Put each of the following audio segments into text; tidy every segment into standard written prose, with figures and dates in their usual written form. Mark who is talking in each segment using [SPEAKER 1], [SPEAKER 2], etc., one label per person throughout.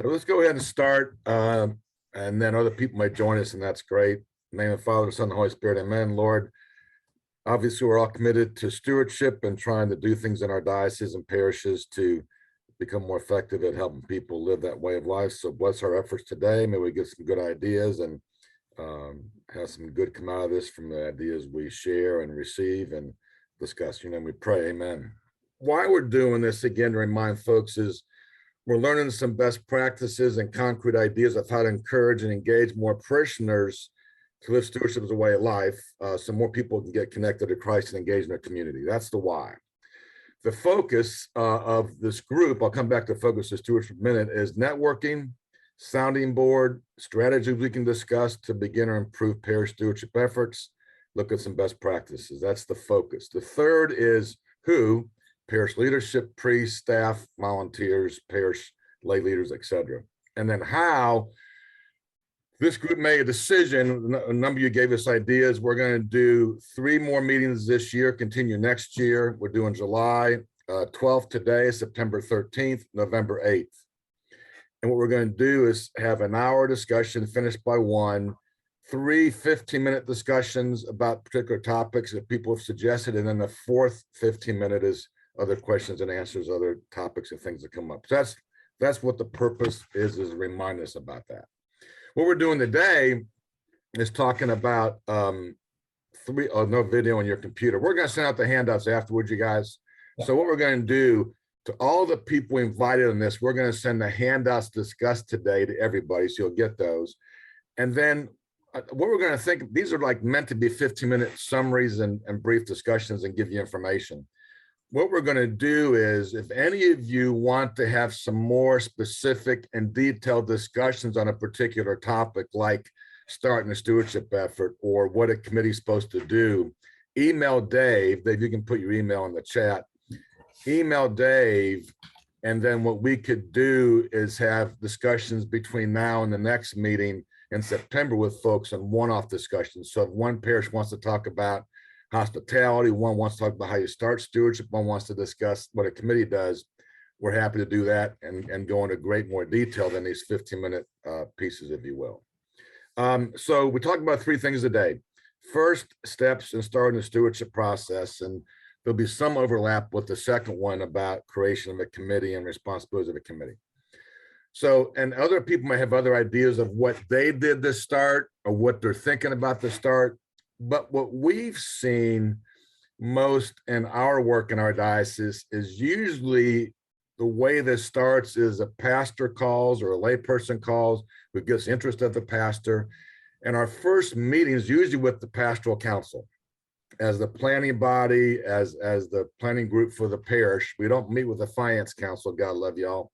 [SPEAKER 1] So let's go ahead and start, and then other people might join us, and that's great. In the name of the Father, the Son, and the Holy Spirit, amen. Lord, obviously we're all committed to stewardship and trying to do things in our dioceses and parishes to become more effective at helping people live that way of life. So bless our efforts today. May we get some good ideas and have some good come out of this from the ideas we share and receive and discuss. You know, we pray, amen. Why we're doing this, again, to remind folks, is we're learning some best practices and concrete ideas of how to encourage and engage more parishioners to live stewardship as a way of life, so more people can get connected to Christ and engage in their community. That's the why. The focus of this group, I'll come back to focus of stewardship in a minute, is networking, sounding board, strategies we can discuss to begin or improve parish stewardship efforts, look at some best practices. That's the focus. The third is who, parish leadership, priests, staff, volunteers, parish lay leaders, etc. And then how this group made a decision. A number of you gave us ideas. We're going to do 3 more meetings this year, continue next year. We're doing July 12th today, September 13th, November 8th. And what we're going to do is have an hour discussion finished by 1, 3 15-minute discussions about particular topics that people have suggested, and then the fourth 15-minute is other questions and answers, other topics and things that come up. So that's what the purpose is remind us about that. What we're doing today is talking about no video on your computer. We're going to send out the handouts afterwards, you guys. So what we're going to do to all the people invited on this, we're going to send the handouts discussed today to everybody, so you'll get those. And then what we're going to think, these are like meant to be 15-minute summaries and brief discussions and give you information. What we're going to do is, if any of you want to have some more specific and detailed discussions on a particular topic, like starting a stewardship effort or what a committee is supposed to do, email Dave. Dave, you can put your email in the chat. Email Dave, and then what we could do is have discussions between now and the next meeting in September with folks on one-off discussions. So if one parish wants to talk about hospitality, one wants to talk about how you start stewardship, one wants to discuss what a committee does, we're happy to do that and go into great more detail than these 15-minute pieces, if you will. So we talked about 3 things a day. First, steps in starting the stewardship process, and there'll be some overlap with the second one about creation of a committee and responsibilities of a committee. So, and other people may have other ideas of what they did to start or what they're thinking about to start. But what we've seen most in our work in our diocese is usually the way this starts is a pastor calls or a layperson calls who gets interest of the pastor. And our first meeting is usually with the pastoral council as the planning body, as the planning group for the parish. We don't meet with the finance council, God love y'all,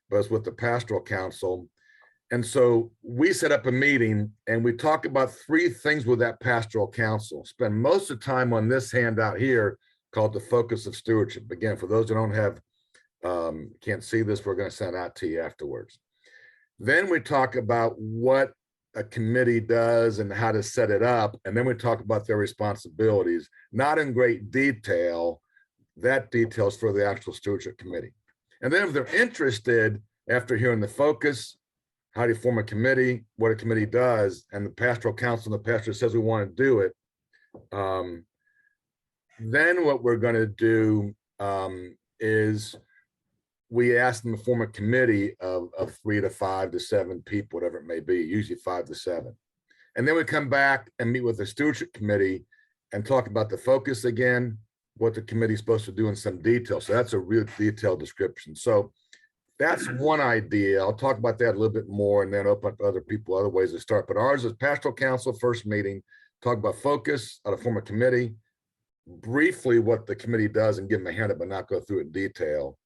[SPEAKER 1] but it's with the pastoral council. And so we set up a meeting and we talk about 3 things with that pastoral council. Spend most of the time on this handout here called the focus of stewardship. Again, for those who don't have, can't see this, we're going to send out to you afterwards. Then we talk about what a committee does and how to set it up. And then we talk about their responsibilities, not in great detail. That details for the actual stewardship committee. And then if they're interested, after hearing the focus, how do you form a committee, what a committee does, and the pastoral council and the pastor says we want to do it, then what we're going to do is we ask them to form a committee of 3 to 5 to 7 people, whatever it may be, usually 5 to 7. And then we come back and meet with the stewardship committee and talk about the focus again, what the committee is supposed to do in some detail. So that's a real detailed description. So that's one idea. I'll talk about that a little bit more and then open up to other people, other ways to start. But ours is pastoral council first meeting, talk about focus, how to form a committee, briefly what the committee does and give them a handout, but not go through it in detail.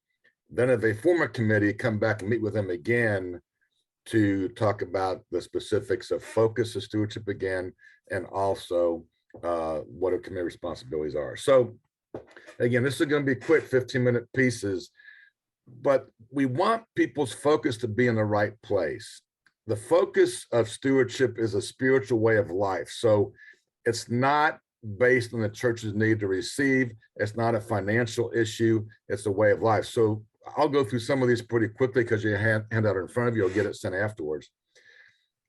[SPEAKER 1] Then if they form a committee, come back and meet with them again to talk about the specifics of focus of stewardship again, and also what our committee responsibilities are. So again, this is going to be quick 15-minute pieces, but we want people's focus to be in the right place. The focus of stewardship is a spiritual way of life. So it's not based on the church's need to receive. It's not a financial issue. It's a way of life. So I'll go through some of these pretty quickly because you hand out in front of you, you'll get it sent afterwards.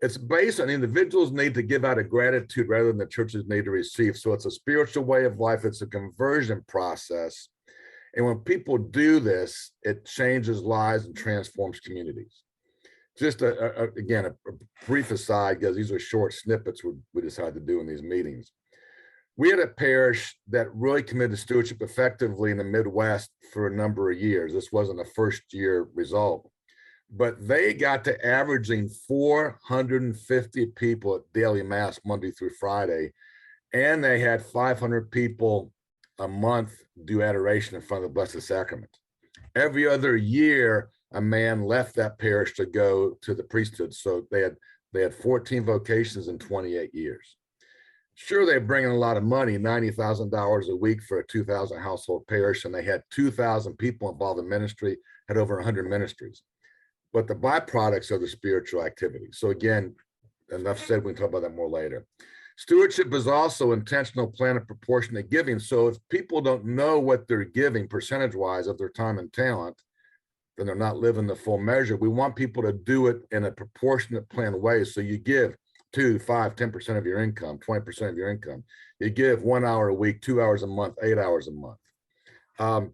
[SPEAKER 1] It's based on individuals' need to give out of gratitude rather than the church's need to receive. So it's a spiritual way of life. It's a conversion process. And when people do this, it changes lives and transforms communities. Just again, a brief aside, because these are short snippets we decided to do in these meetings. We had a parish that really committed stewardship effectively in the Midwest for a number of years. This wasn't a first year result, but they got to averaging 450 people at daily mass Monday through Friday. And they had 500 people a month do adoration in front of the Blessed Sacrament. Every other year, a man left that parish to go to the priesthood. So they had 14 vocations in 28 years. Sure, they bring in a lot of money, $90,000 a week for a 2,000 household parish, and they had 2,000 people involved in ministry, had over 100 ministries. But the byproducts are the spiritual activity. So again, enough said, we can talk about that more later. Stewardship is also intentional, planned, and proportionate giving. So if people don't know what they're giving percentage-wise of their time and talent, then they're not living the full measure. We want people to do it in a proportionate, planned way. So you give 2, 5, 10% of your income, 20% of your income. You give 1 hour a week, 2 hours a month, 8 hours a month.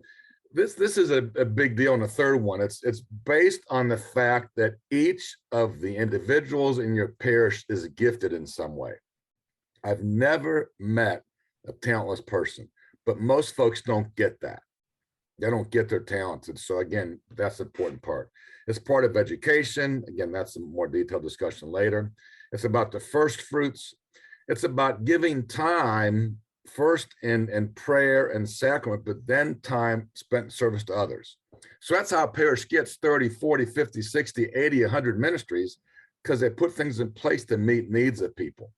[SPEAKER 1] This is a big deal. And the third one, it's based on the fact that each of the individuals in your parish is gifted in some way. I've never met a talentless person, but most folks don't get that. They don't get their talents. And so again, that's the important part. It's part of education. Again, that's a more detailed discussion later. It's about the first fruits. It's about giving time first in prayer and sacrament, but then time spent in service to others. So that's how a parish gets 30, 40, 50, 60, 80, 100 ministries, because they put things in place to meet needs of people.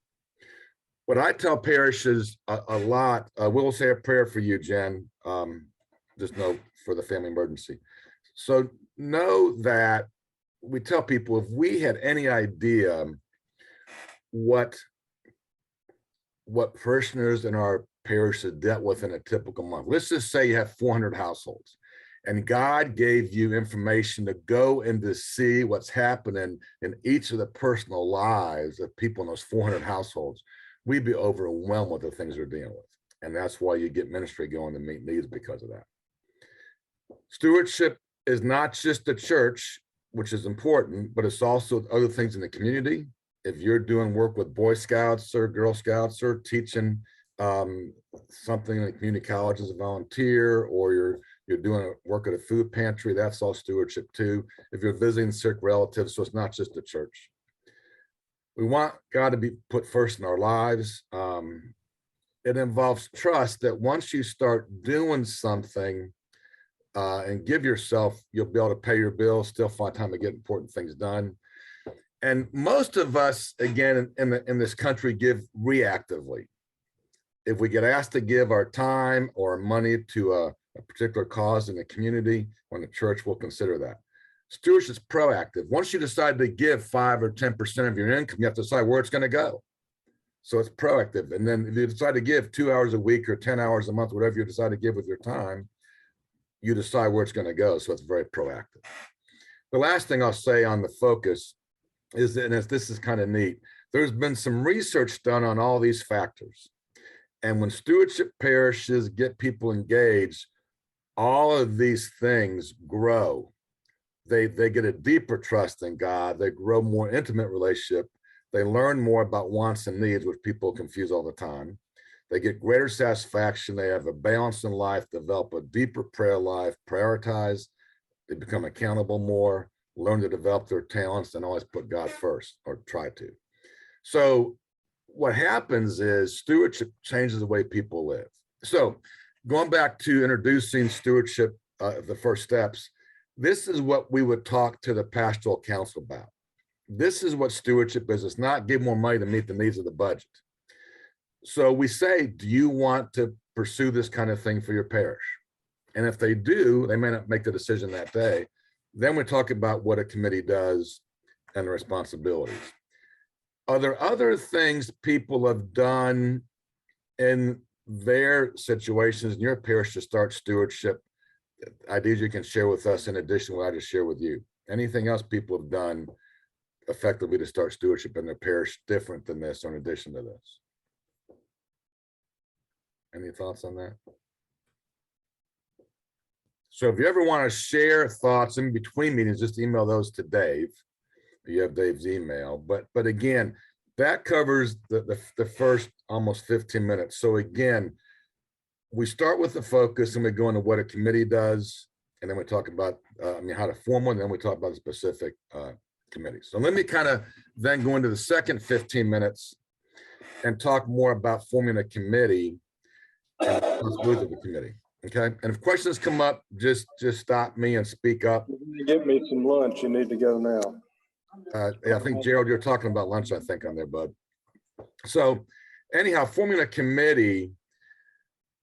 [SPEAKER 1] What I tell parishes a lot, we'll say a prayer for you, Jen, just know for the family emergency. So know that we tell people, if we had any idea what parishioners in our parish have dealt with in a typical month, let's just say you have 400 households, and God gave you information to go and to see what's happening in each of the personal lives of people in those 400 households, we'd be overwhelmed with the things they're dealing with. And that's why you get ministry going to meet needs because of that. Stewardship is not just the church, which is important, but it's also other things in the community. If you're doing work with Boy Scouts or Girl Scouts or teaching something in the community college as a volunteer, or you're doing work at a food pantry, that's all stewardship too. If you're visiting sick relatives, so it's not just the church. We want God to be put first in our lives. It involves trust that once you start doing something and give yourself, you'll be able to pay your bills, still find time to get important things done. And most of us, again, in this country, give reactively. If we get asked to give our time or money to a particular cause in the community, when the church will consider that. Stewardship is proactive. Once you decide to give 5 or 10% of your income, you have to decide where it's going to go. So it's proactive. And then if you decide to give 2 hours a week or 10 hours a month, whatever you decide to give with your time, you decide where it's going to go. So it's very proactive. The last thing I'll say on the focus is that, and this is kind of neat, there's been some research done on all these factors. And when stewardship parishes get people engaged, all of these things grow. They get a deeper trust in God. They grow more intimate relationship. They learn more about wants and needs, which people confuse all the time. They get greater satisfaction. They have a balance in life, develop a deeper prayer life, prioritize. They become accountable more, learn to develop their talents, and always put God first, or try to. So what happens is stewardship changes the way people live. So going back to introducing stewardship, the first steps, this is what we would talk to the pastoral council about. This is what stewardship is. It's not give more money to meet the needs of the budget. So we say, do you want to pursue this kind of thing for your parish? And if they do, they may not make the decision that day. Then we talk about what a committee does and the responsibilities. Are there other things people have done in their situations in your parish to start stewardship ideas you can share with us in addition to what I just shared with you. Anything else people have done effectively to start stewardship in their parish different than this or in addition to this? Any thoughts on that? So if you ever want to share thoughts in between meetings, just email those to Dave. You have Dave's email. But again, that covers the first almost 15 minutes. So again, we start with the focus and we go into what a committee does. And then we talk about, how to form one. And then we talk about the specific committees. So let me kind of then go into the second 15 minutes and talk more about forming a committee and the responsibilities of the committee. Okay. And if questions come up, just stop me and speak up.
[SPEAKER 2] Get me some lunch. You need to go now.
[SPEAKER 1] Yeah, I think Gerald, you're talking about lunch, I think, on there, bud. So anyhow, forming a committee.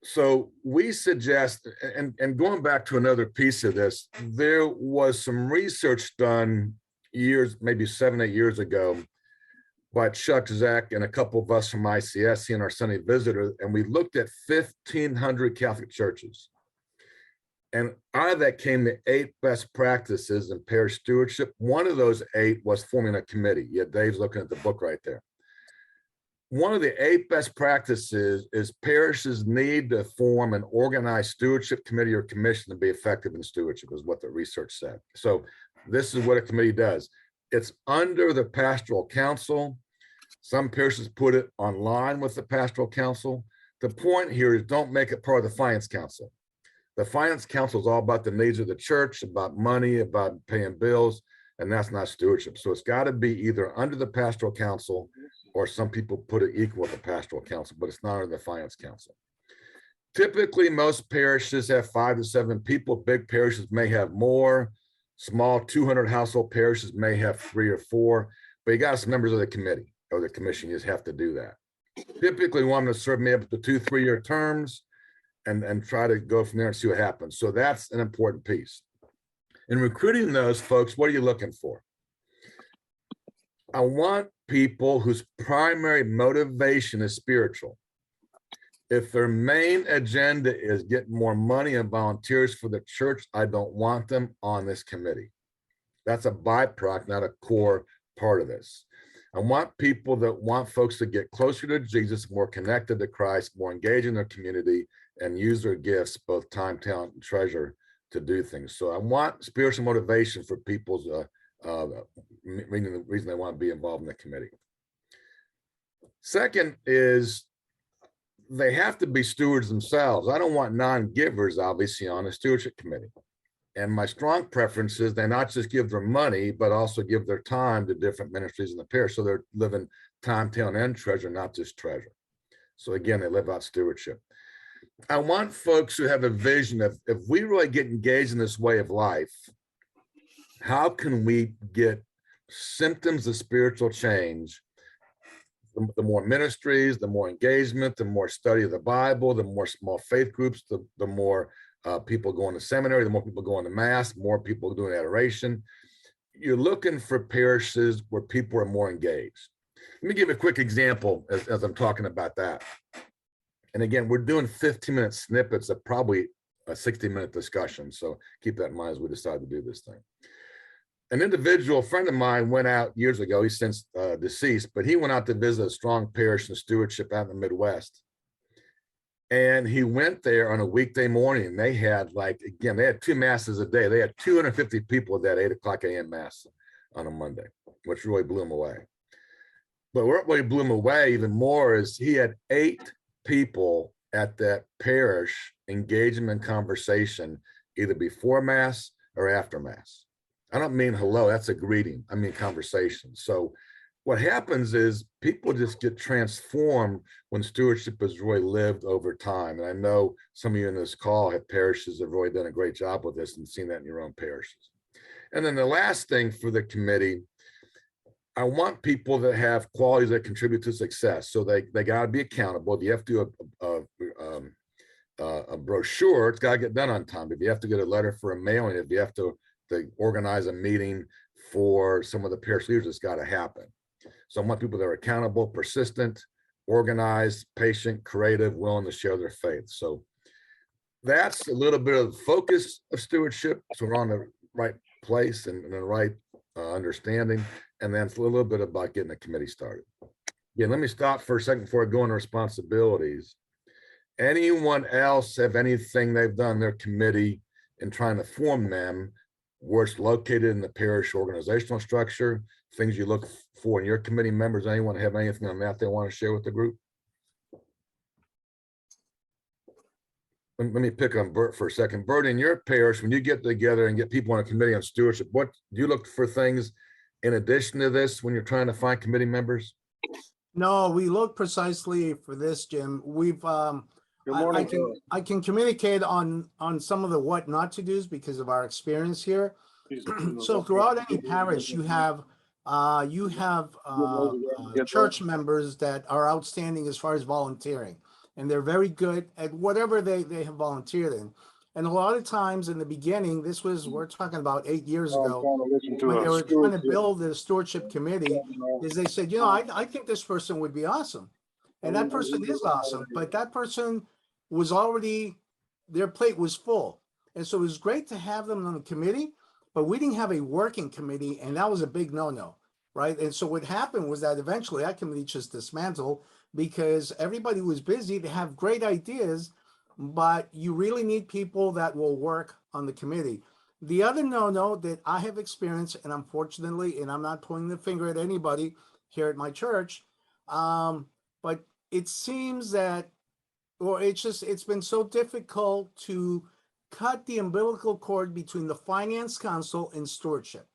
[SPEAKER 1] So we suggest, and going back to another piece of this, there was some research done years, maybe 7, 8 years ago by Chuck, Zach, and a couple of us from ICSC and our Sunday Visitor, and we looked at 1,500 Catholic churches. And out of that came the 8 best practices in parish stewardship. One of those 8 was forming a committee. Yeah, Dave's looking at the book right there. One of the 8 best practices is parishes need to form an organized stewardship committee or commission to be effective in stewardship, is what the research said. So this is what a committee does. It's under the pastoral council. Some parishes put it online with the pastoral council. The point here is don't make it part of the finance council. The finance council is all about the needs of the church, about money, about paying bills, and that's not stewardship. So it's got to be either under the pastoral council, or some people put it equal with the pastoral council, but it's not under the finance council. Typically, most parishes have 5 to 7 people. Big parishes may have more. Small 200 household parishes may have 3 or 4, but you got some members of the committee or the commission. You just have to do that. Typically, we want them to serve maybe up to 2 3-year terms and try to go from there and see what happens. So that's an important piece. In recruiting those folks, what are you looking for? I want people whose primary motivation is spiritual. If their main agenda is getting more money and volunteers for the church, I don't want them on this committee. That's a byproduct, not a core part of this. I want people that want folks to get closer to Jesus, more connected to Christ, more engaged in their community, and use their gifts, both time, talent, and treasure, to do things. So I want spiritual motivation for people's meaning the reason they want to be involved in the committee. Second is they have to be stewards themselves. I don't want non-givers, obviously, on a stewardship committee. And my strong preference is they not just give their money, but also give their time to different ministries in the parish. So they're living time, talent, and treasure, not just treasure. So again, they live out stewardship. I want folks who have a vision of, if we really get engaged in this way of life, how can we get symptoms of spiritual change? The more ministries, the more engagement, the more study of the Bible, the more small faith groups, the more people going to seminary, the more people going to mass, more people doing adoration. You're looking for parishes where people are more engaged. Let me give a quick example as I'm talking about that. And again, we're doing 15-minute snippets of probably a 60-minute discussion. So keep that in mind as we decide to do this thing. An individual friend of mine went out years ago, he's since deceased, but he went out to visit a strong parish and stewardship out in the Midwest. And he went there on a weekday morning. They had they had 2 masses a day. They had 250 people at that 8 o'clock a.m. mass on a Monday, which really blew him away. But what really blew him away even more is he had 8 people at that parish engage him in conversation, either before mass or after mass. I don't mean hello, that's a greeting. I mean conversation. So what happens is people just get transformed when stewardship is really lived over time. And I know some of you in this call have parishes that have really done a great job with this and seen that in your own parishes. And then the last thing for the committee, I want people that have qualities that contribute to success. So they got to be accountable. If you have to do a brochure, it's got to get done on time. If you have to get a letter for a mailing, if you have to organize a meeting for some of the parish leaders, it's got to happen. So I want people that are accountable, persistent, organized, patient, creative, willing to share their faith. So that's a little bit of the focus of stewardship. So we're on the right place and the right understanding. And then it's a little bit about getting the committee started. Yeah, let me stop for a second before I go into responsibilities. Anyone else have anything they've done their committee in trying to form them where it's located in the parish organizational structure, things you look for in your committee members? Anyone have anything on that they want to share with the group? Let me pick on Bert for a second. Bert, in your parish, when you get together and get people on a committee on stewardship, what do you look for things in addition to this when you're trying to find committee members?
[SPEAKER 3] No, we look precisely for this, Jim. We've
[SPEAKER 2] Good morning, Joe.
[SPEAKER 3] I can communicate on some of the what not to do's because of our experience here. So throughout any parish, you have church members that are outstanding as far as volunteering, and they're very good at whatever they have volunteered in. And a lot of times in the beginning, we're talking about 8 years ago, when they were trying to build the stewardship committee, is they said, I think this person would be awesome. And that person is awesome, but that person was already, their plate was full. And so it was great to have them on the committee, but we didn't have a working committee, and that was a big no-no, right? And so what happened was that eventually that committee just dismantled because everybody was busy. They have great ideas, but you really need people that will work on the committee. The other no-no that I have experienced, and unfortunately, and I'm not pointing the finger at anybody here at my church, but it seems that, or it's been so difficult to cut the umbilical cord between the finance council and stewardship.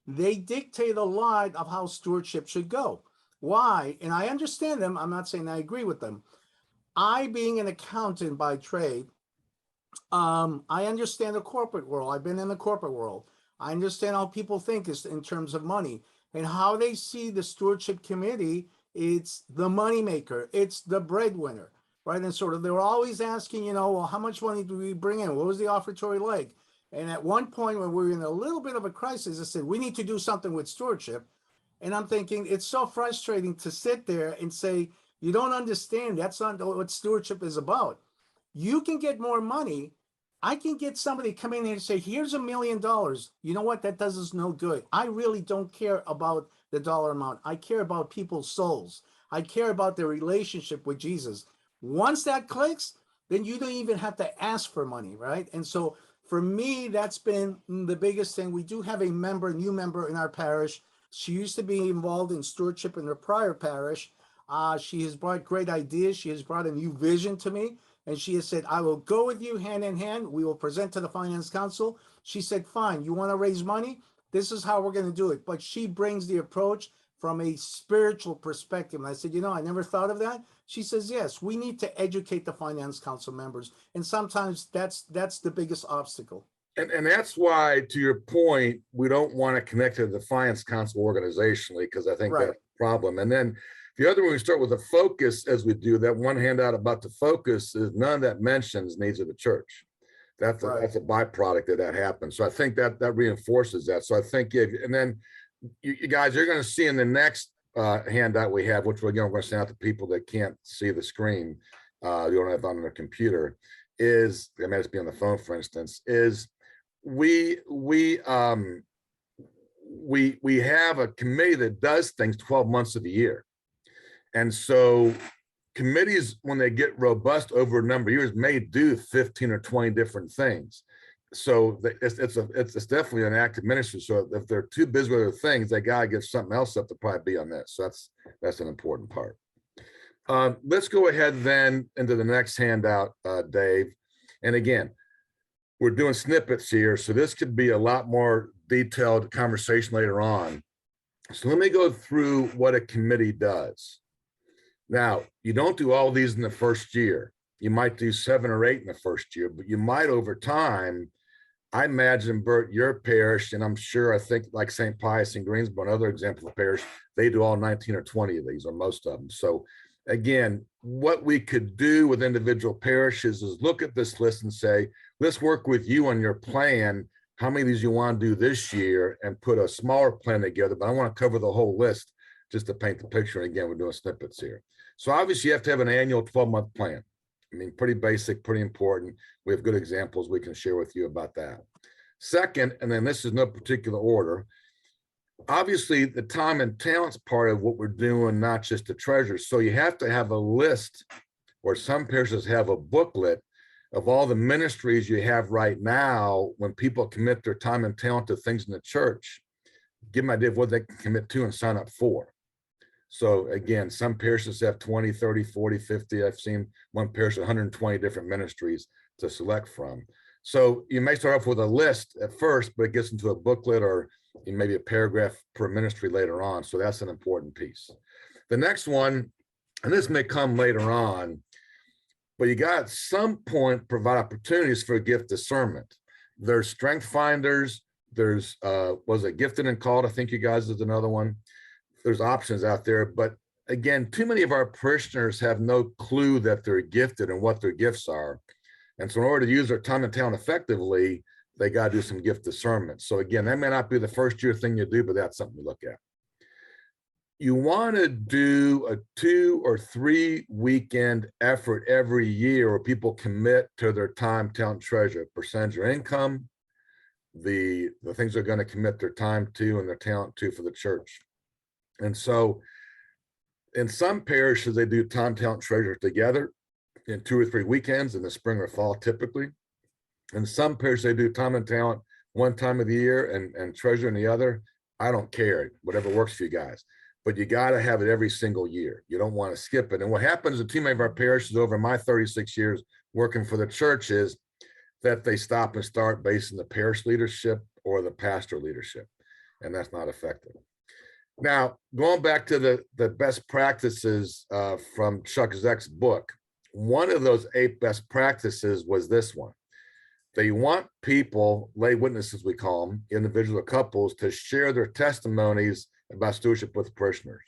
[SPEAKER 3] They dictate a lot of how stewardship should go. Why? And I understand them. I'm not saying I agree with them. I, being an accountant by trade, I understand the corporate world. I've been in the corporate world. I understand how people think is in terms of money and how they see the stewardship committee. It's the moneymaker. It's the breadwinner, right? And sort of they're always asking, well, how much money do we bring in? What was the offertory like? And at one point when we were in a little bit of a crisis, I said, we need to do something with stewardship. And I'm thinking it's so frustrating to sit there and say, you don't understand. That's not what stewardship is about. You can get more money. I can get somebody come in here and say, here's $1 million. You know what? That does us no good. I really don't care about the dollar amount. I care about people's souls. I care about their relationship with Jesus. Once that clicks, then you don't even have to ask for money, right? And so for me, that's been the biggest thing. We do have a new member in our parish. She used to be involved in stewardship in her prior parish. She has brought great ideas. She has brought a new vision to me. And she has said, I will go with you hand in hand. We will present to the Finance Council. She said, fine, you want to raise money? This is how we're going to do it. But she brings the approach from a spiritual perspective. And I said, I never thought of that. She says, yes, we need to educate the Finance Council members. And sometimes that's the biggest obstacle.
[SPEAKER 1] And that's why, to your point, we don't want to connect to the Finance Council organizationally, because I think that's a problem. And then the other one, we start with the focus as we do. That one handout about the focus is none of that mentions needs of the church. That's a byproduct of that happens. So I think that reinforces that. So I think, and then you guys, you're going to see in the next handout we have, which we're going to send out to people that can't see the screen, you don't have on their computer, is, they may just be on the phone, for instance, is we have a committee that does things 12 months of the year. And so committees, when they get robust over a number of years, may do 15 or 20 different things. So it's definitely an active ministry. So if they're too busy with other things, they gotta give something else up to probably be on this. So that's an important part. Let's go ahead then into the next handout, Dave. And again, we're doing snippets here, so this could be a lot more detailed conversation later on. So let me go through what a committee does. Now, you don't do all these in the first year. You might do 7 or 8 in the first year, but you might over time. I imagine, Bert, your parish, and I'm sure, I think like St. Pius and Greensboro, another example of parish, they do all 19 or 20 of these, or most of them. So again, what we could do with individual parishes is look at this list and say, let's work with you on your plan. How many of these you want to do this year, and put a smaller plan together, but I want to cover the whole list just to paint the picture. And again, we're doing snippets here. So obviously you have to have an annual 12-month plan. I mean, pretty basic, pretty important. We have good examples we can share with you about that. Second, and then this is no particular order, obviously the time and talents part of what we're doing, not just the treasures. So you have to have a list, or some parishes have a booklet of all the ministries you have right now when people commit their time and talent to things in the church. Give them an idea of what they can commit to and sign up for. So again, some parishes have 20, 30, 40, 50. I've seen one parish with 120 different ministries to select from. So you may start off with a list at first, but it gets into a booklet or maybe a paragraph per ministry later on. So that's an important piece. The next one, and this may come later on, but you got at some point provide opportunities for gift discernment. There's strength finders. There's, was it gifted and called? I think you guys is another one. There's options out there, but again, too many of our parishioners have no clue that they're gifted and what their gifts are. And so in order to use their time and talent effectively, they got to do some gift discernment. So again, that may not be the first year thing you do, but that's something to look at. You want to do a 2 or 3 weekend effort every year where people commit to their time, talent, treasure, percentage of income, the things they're going to commit their time to and their talent to for the church. And so in some parishes, they do time, talent, treasure together in 2 or 3 weekends in the spring or fall, typically. In some parishes, they do time and talent one time of the year and treasure in the other. I don't care, whatever works for you guys. But you got to have it every single year. You don't want to skip it. And what happens in too many of our parishes over my 36 years working for the church is that they stop and start based on the parish leadership or the pastor leadership. And that's not effective. Now, going back to the best practices from Chuck Zeck's book, one of those 8 best practices was this one. They want people, lay witnesses we call them, individual couples, to share their testimonies about stewardship with parishioners.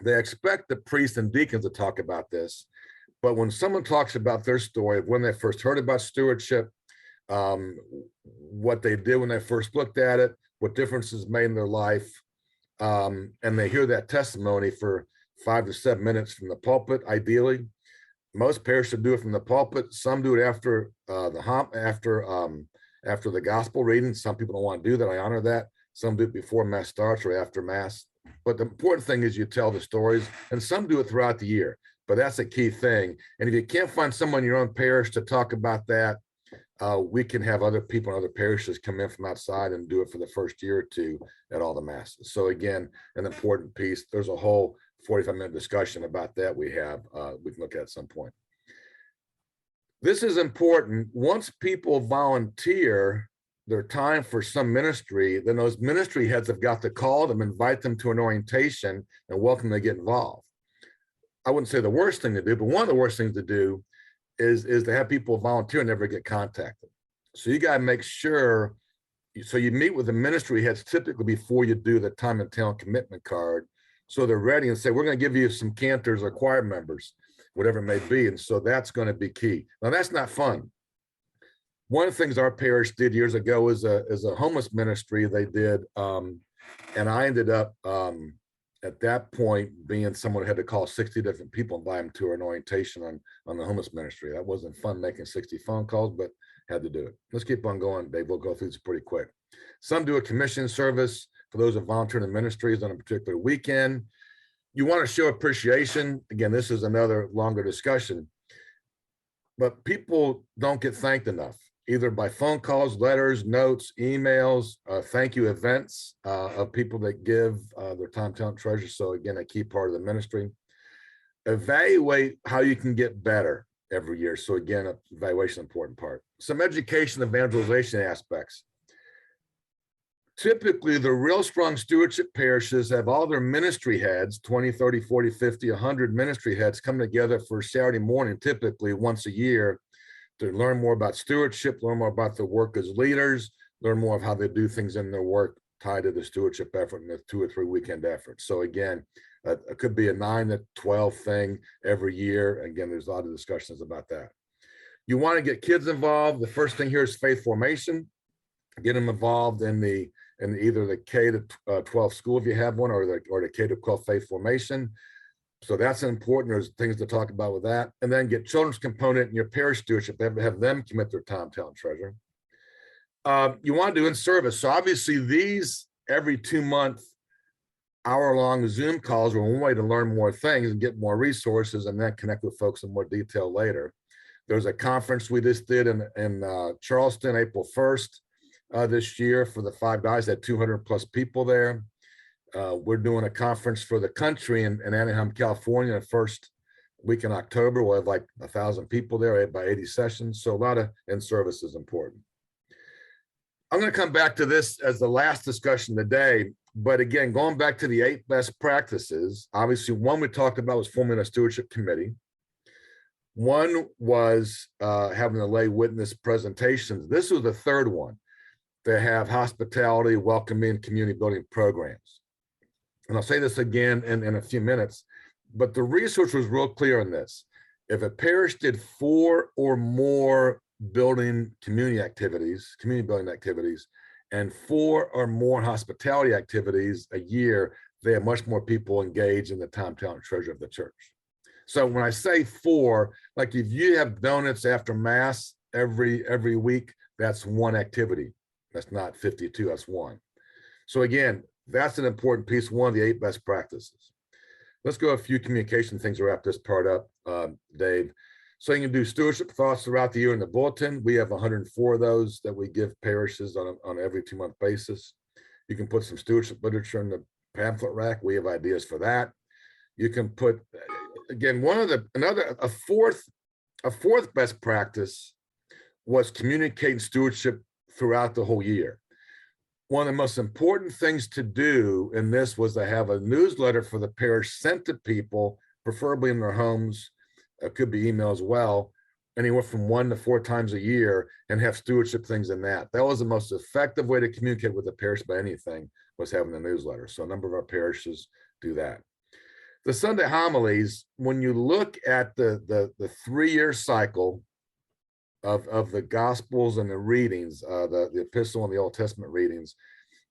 [SPEAKER 1] They expect the priests and deacons to talk about this, but when someone talks about their story of when they first heard about stewardship, what they did when they first looked at it, what differences made in their life, and they hear that testimony for 5 to 7 minutes from the pulpit, ideally. Most parishes do it from the pulpit. Some do it after after the gospel reading. Some people don't want to do that. I honor that. Some do it before Mass starts or after Mass. But the important thing is you tell the stories, and some do it throughout the year. But that's a key thing. And if you can't find someone in your own parish to talk about that, we can have other people in other parishes come in from outside and do it for the first year or 2 at all the Masses. So again, an important piece. There's a whole 45-minute discussion about that we can look at some point. This is important. Once people volunteer their time for some ministry, then those ministry heads have got to call them, invite them to an orientation, and welcome them to get involved. I wouldn't say the worst thing to do, but one of the worst things to do is to have people volunteer and never get contacted. So you got to make sure, so you meet with the ministry heads typically before you do the time and talent commitment card, so they're ready and say, we're going to give you some cantors or choir members, whatever it may be. And so that's going to be key. Now that's not fun. One of the things our parish did years ago is a homeless ministry they did. And I ended up at that point being someone who had to call 60 different people and invite them to an orientation on the homeless ministry. That wasn't fun making 60 phone calls, but had to do it. Let's keep on going, Dave. We'll go through this pretty quick. Some do a commission service for those who volunteer in ministries on a particular weekend. You want to show appreciation. Again, this is another longer discussion, but people don't get thanked enough, either by phone calls, letters, notes, emails, thank you events of people that give their time, talent, treasure. So again, a key part of the ministry. Evaluate how you can get better every year. So again, evaluation, important part. Some education, evangelization aspects. Typically, the real strong stewardship parishes have all their ministry heads, 20, 30, 40, 50, 100 ministry heads come together for Saturday morning, typically once a year, to learn more about stewardship, learn more about their work as leaders, learn more of how they do things in their work tied to the stewardship effort and the 2 or 3 weekend efforts. So again, it could be a 9 to 12 thing every year. Again, there's a lot of discussions about that. You want to get kids involved. The first thing here is faith formation. Get them involved in either the K to 12 school if you have one, or the K to 12 faith formation. So that's important. There's things to talk about with that. And then get children's component in your parish stewardship, have them commit their time, talent, treasure. You want to do in service. So obviously these every 2-month hour-long Zoom calls are one way to learn more things and get more resources and then connect with folks in more detail later. There's a conference we just did in Charleston, April 1st this year for the 5 guys, had 200 plus people there. We're doing a conference for the country in Anaheim, California, the first week in October. We'll have like 1,000 people there by 80 sessions. So a lot of in-service is important. I'm going to come back to this as the last discussion today. But again, going back to the 8 best practices, obviously one we talked about was forming a stewardship committee. One was having the lay witness presentations. This was the 3rd one, to have hospitality, welcoming, community building programs. And I'll say this again in a few minutes, but the research was real clear on this. If a parish did 4 or more community building activities, and 4 or more hospitality activities a year, they have much more people engaged in the time, talent, treasure of the church. So when I say 4, like if you have donuts after Mass every week, that's 1 activity. That's not 52, that's 1. So again, that's an important piece, one of the 8 best practices. Let's go a few communication things to wrap this part up, Dave. So you can do stewardship thoughts throughout the year in the bulletin. We have 104 of those that we give parishes on every 2-month basis. You can put some stewardship literature in the pamphlet rack. We have ideas for that. You can put, again, a fourth best practice was communicating stewardship throughout the whole year. One of the most important things to do in this was to have a newsletter for the parish sent to people, preferably in their homes. It could be email as well, anywhere from 1 to 4 times a year, and have stewardship things in that. That was the most effective way to communicate with the parish about anything, was having the newsletter. So a number of our parishes do that. The Sunday homilies, when you look at the 3-year cycle of the Gospels and the readings, the Epistle and the Old Testament readings,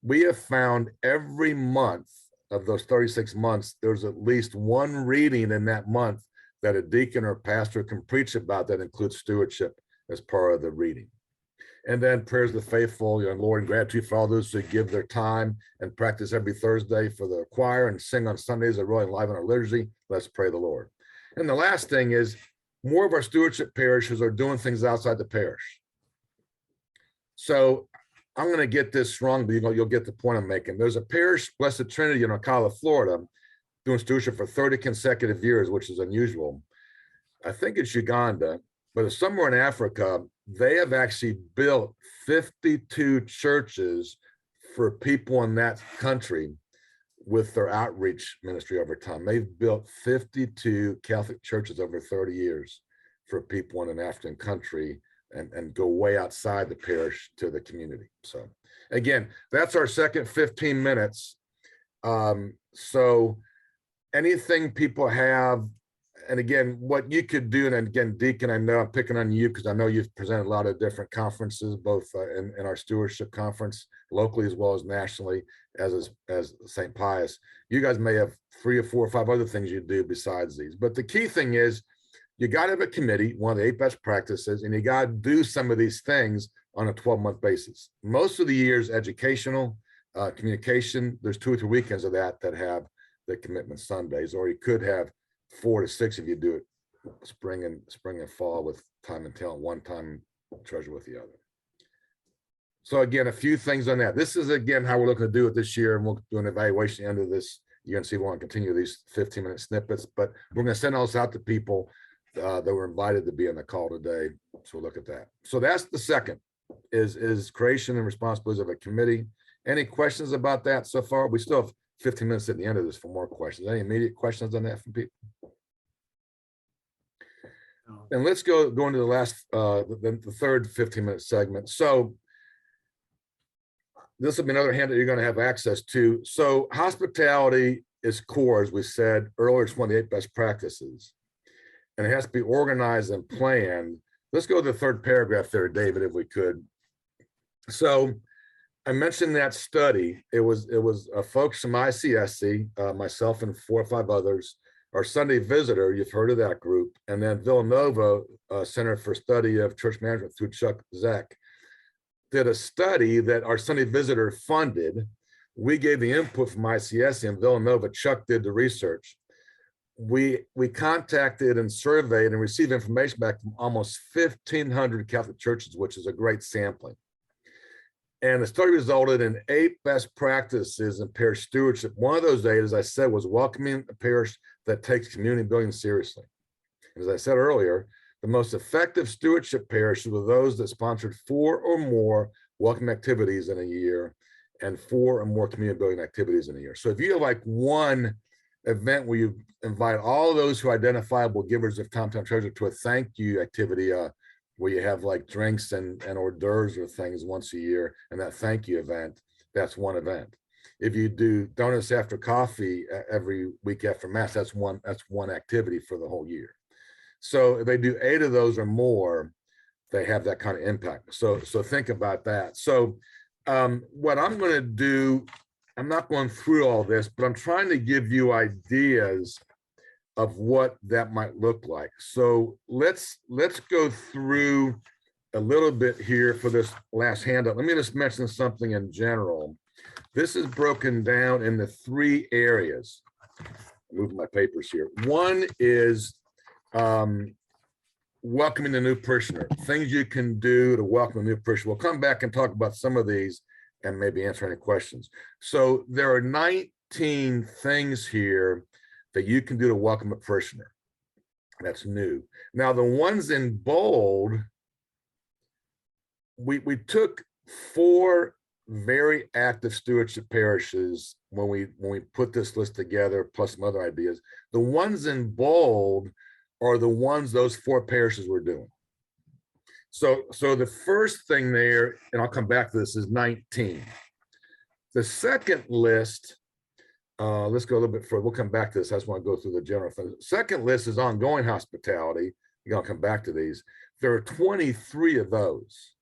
[SPEAKER 1] we have found every month of those 36 months, there's at least 1 reading in that month that a deacon or pastor can preach about that includes stewardship as part of the reading. And then prayers of the faithful, Lord, and gratitude for all those who give their time and practice every Thursday for the choir and sing on Sundays that really enliven our liturgy. Let's pray the Lord. And the last thing is, more of our stewardship parishes are doing things outside the parish. So I'm going to get this wrong, but you'll get the point I'm making. There's a parish, Blessed Trinity in Ocala, Florida, doing stewardship for 30 consecutive years, which is unusual. I think it's Uganda, but it's somewhere in Africa. They have actually built 52 churches for people in that country with their outreach ministry over time. They've built 52 Catholic churches over 30 years for people in an African country, and go way outside the parish to the community. So again, that's our second 15 minutes. So anything people have, and again, what you could do, and again, Deacon, I know I'm picking on you because I know you've presented a lot of different conferences, both in our stewardship conference locally as well as nationally, as St. Pius. You guys may have 3 or 4 or 5 other things you do besides these. But the key thing is, you got to have a committee, one of the 8 best practices, and you got to do some of these things on a 12-month basis. Most of the year is educational, communication. There's 2 or 3 weekends of that have the commitment Sundays, or you could have 4 to 6 if you do it spring and fall with time and talent, one time treasure with the other. So again, a few things on that. This is again how we're looking to do it this year, and we'll do an evaluation at the end of this year and see if we want to continue these 15-minute snippets. But we're going to send all this out to people that were invited to be on the call today. So we'll look at that. So that's the second, is creation and responsibilities of a committee. Any questions about that so far? We still have 15 minutes at the end of this for more questions. Any immediate questions on that from people?
[SPEAKER 3] No.
[SPEAKER 1] And let's go into the last, the third 15-minute segment. So this will be another hand that you're going to have access to. So hospitality is core, as we said earlier. It's one of the 8 best practices, and it has to be organized and planned. Let's go to the 3rd paragraph there, David, if we could. So I mentioned that study. It was folks from ICSC, myself and 4 or 5 others. Our Sunday Visitor, you've heard of that group, and then Villanova Center for Study of Church Management through Chuck Zeck did a study that our Sunday Visitor funded. We gave the input from ICS and Villanova. Chuck did the research. We contacted and surveyed and received information back from almost 1,500 Catholic churches, which is a great sampling. And the study resulted in 8 best practices in parish stewardship. One of those 8, as I said, was welcoming a parish that takes community building seriously. As I said earlier, the most effective stewardship parishes were those that sponsored 4 or more welcome activities in a year and 4 or more community building activities in a year. So if you have like one event where you invite all those who are identifiable givers of time treasure to a thank you activity, where you have like drinks and hors d'oeuvres or things once a year, and that thank you event, that's one event. If you do donuts after coffee every week after Mass, that's one activity for the whole year. So if they do 8 of those or more, they have that kind of impact. So think about that. So what I'm going to do, I'm not going through all this, but I'm trying to give you ideas of what that might look like. So let's go through a little bit here for this last handout. Let me just mention something in general. This is broken down into 3 areas. Move my papers here. One is welcoming the new parishioner, things you can do to welcome a new parishioner. We'll come back and talk about some of these and maybe answer any questions. So there are 19 things here that you can do to welcome a parishioner. That's new. Now the ones in bold, we took 4 very active stewardship parishes when we put this list together, plus some other ideas. The ones in bold are the ones those 4 parishes were doing. So the first thing there, and I'll come back to this, is 19. The second list, let's go a little bit further. We'll come back to this. I just want to go through the general thing. Second list is ongoing hospitality. You're going to come back to these. There are 23 of those.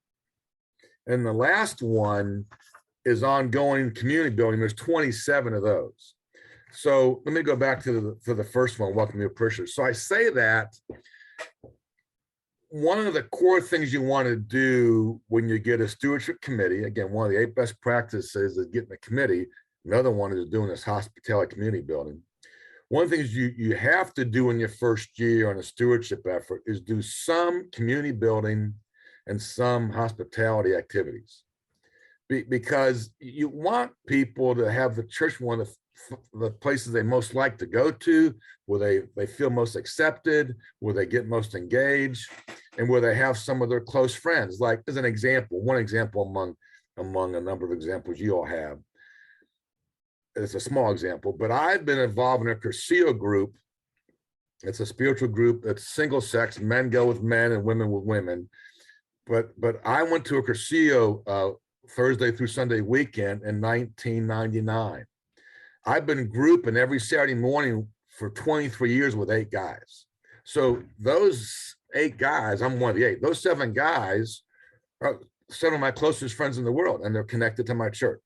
[SPEAKER 1] And the last one is ongoing community building. There's 27 of those. So let me go back to the first one, welcome new parishioners. So I say that one of the core things you want to do when you get a stewardship committee, again, one of the 8 best practices is getting a committee. Another one is doing this hospitality community building. One of the things you have to do in your first year on a stewardship effort is do some community building and some hospitality activities. Because you want people to have the church one of the places they most like to go to, where they feel most accepted, where they get most engaged, and where they have some of their close friends. Like as an example, one example among a number of examples you all have. It's a small example, but I've been involved in a Cursillo group. It's a spiritual group that's single sex, men go with men and women with women. But I went to a Cursillo Thursday through Sunday weekend in 1999. I've been grouping every Saturday morning for 23 years with 8 guys. So those 8 guys, I'm one of the 8. Those 7 guys are some of my closest friends in the world, and they're connected to my church.